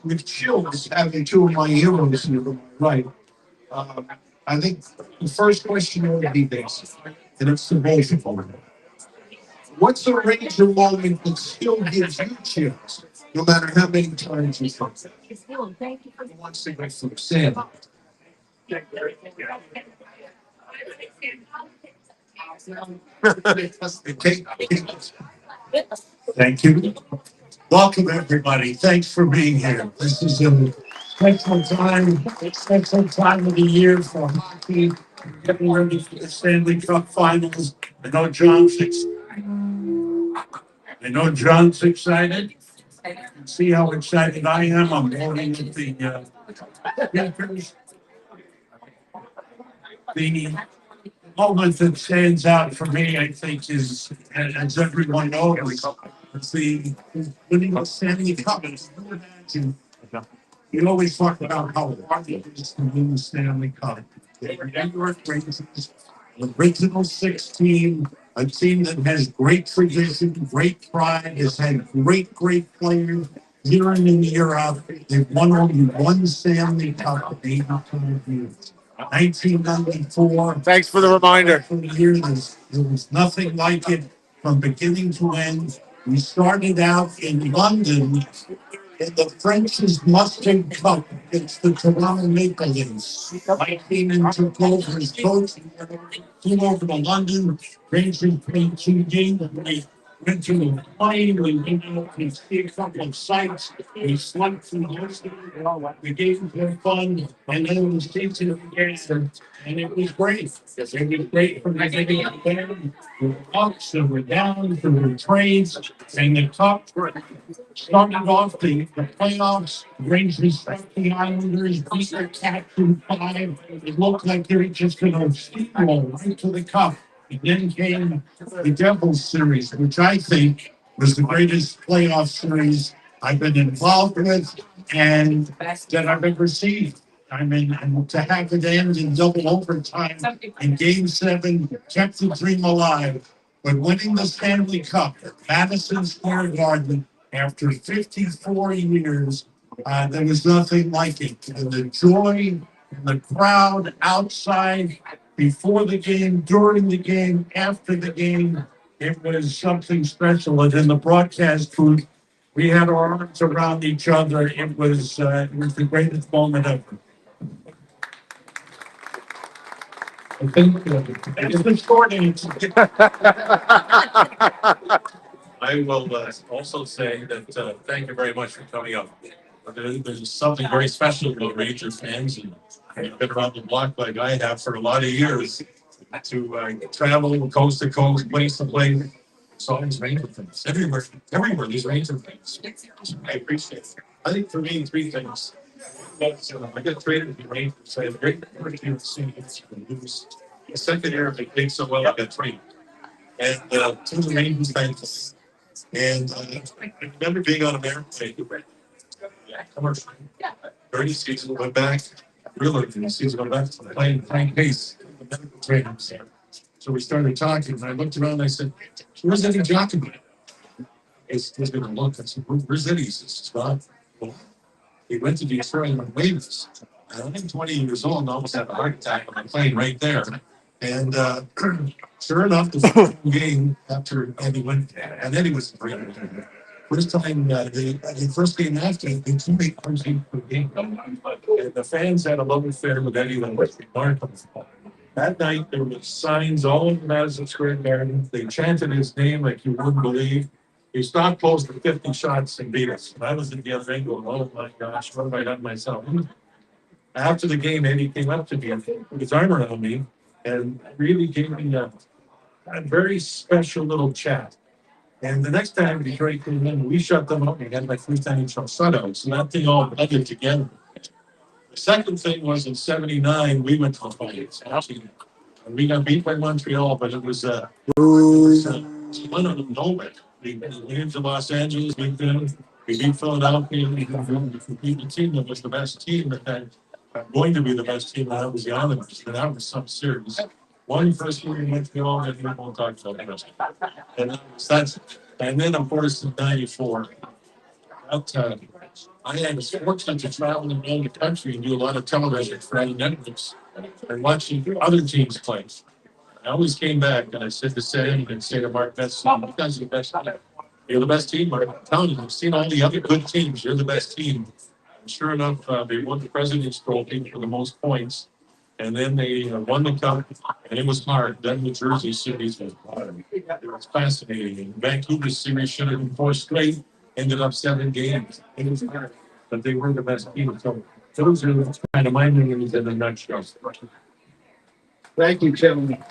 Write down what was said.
with chills having two of my heroes here on my right. Um, I think the first question would be this, and it's the both of them. What's a Ranger moment that still gives you chills, no matter how many times you think it? Who wants to go from Sam? Thank you. Welcome, everybody. Thanks for being here. This is a special time of the year for hockey. Getting ready for the Stanley Cup Finals. I know John's, ex- I know John's excited. See how excited I am. I'm holding at the moment that stands out for me, I think, is, as everyone knows, it's the winning the Stanley Cup. Imagine, we always talk about how hard it is to win the Stanley Cup. The New York Rangers, the original six team, a team that has great tradition, great pride, has had great players year in and year out. They've won only one Stanley Cup in 85 years. 1994. Thanks for the reminder. For the year, there was nothing like it from beginning to end. We started out in London in the French's Mustard Cup against the Toronto Maple Leafs. I came in, took over as coach, and flew over to London. Rangers played two games, and we went to the plane. We went out to see a couple of sites. We slept through most of it. The games were fun, and then the season began, and it was great. It was great from the beginning to the end. There were ups, there were downs, there were trades, and the cup started off the playoffs. Rangers swept the Islanders, beat their captain 5. It looked like they were just going to steamroll right to the cup. And then came the Devils series, which I think was the greatest playoff series I've been involved with and that I've ever seen. I mean, and to have it end in double overtime in Game 7 kept the dream alive. But winning the Stanley Cup at Madison Square Garden after 54 years, there was nothing like it. And the joy and the crowd outside before the game, during the game, after the game, it was something special. And in the broadcast booth, we had our arms around each other. It was the greatest moment ever. I think it's the short answer. I will also say that thank you very much for coming up. There's something very special about Ranger fans, and you've been around the block like I have for a lot of years to travel coast to coast, place to place. It's always Ranger fans everywhere. There's Ranger fans. I appreciate it. I think for me, three things. I got traded to the Rangers. I had a great first year of seeing lose. The second year, they played so well, I got traded. And to the Rangers fans. And I remember being on American commercial. Early season went back. Really, the season went back to playing pace. The medical trainers. So we started talking, and I looked around and I said, "Where's Eddie Jockey?" He's going to look. I said, "Where's Eddie?" He says, "Scott." Well, he went to Detroit on waivers. I'm 20 years old and almost had a heart attack on my plane right there. And sure enough, the first game after Eddie went, and Eddie was great. First time, the first game after, they threw me punching per game. And the fans had a love affair with Eddie that was remarkable. That night, there were signs all over Madison Square Garden. They chanted his name like you wouldn't believe. He stopped close to 50 shots and beat us. And I was at the other end going, oh my gosh, what have I done myself? After the game, Eddie came up to me and put his arm around me and really gave me a very special little chat. And the next time Detroit came in, we shut them up. We had my first NHL shutout. So that thing all blended together. The second thing was in '79, we went to the finals. Actually, we got beat by Montreal, but it was one of them nowhere. We went to Los Angeles, we beat Philadelphia, we beat the team that was the best team that had going to be the best team, and that was the Islanders. And that was some series. One first year in Montreal, and we won't talk about the rest. And that's and then of course in '94. I had fortunate to travel around the country and do a lot of television for other networks and watching other teams play. I always came back and I said to Sam and say to Mark Messi, you guys are the best team. You're the best team, Mark. I'm telling you, I've seen all the other good teams. You're the best team. And sure enough, they won the President's Trophy for the most points. And then they won the cup, and it was hard. Then the Jersey series was hard. It was fascinating. And Vancouver series should have been 4 straight, ended up 7 games. It was hard, but they were the best team. So those are kind of my memories in a nutshell. Thank you, gentlemen.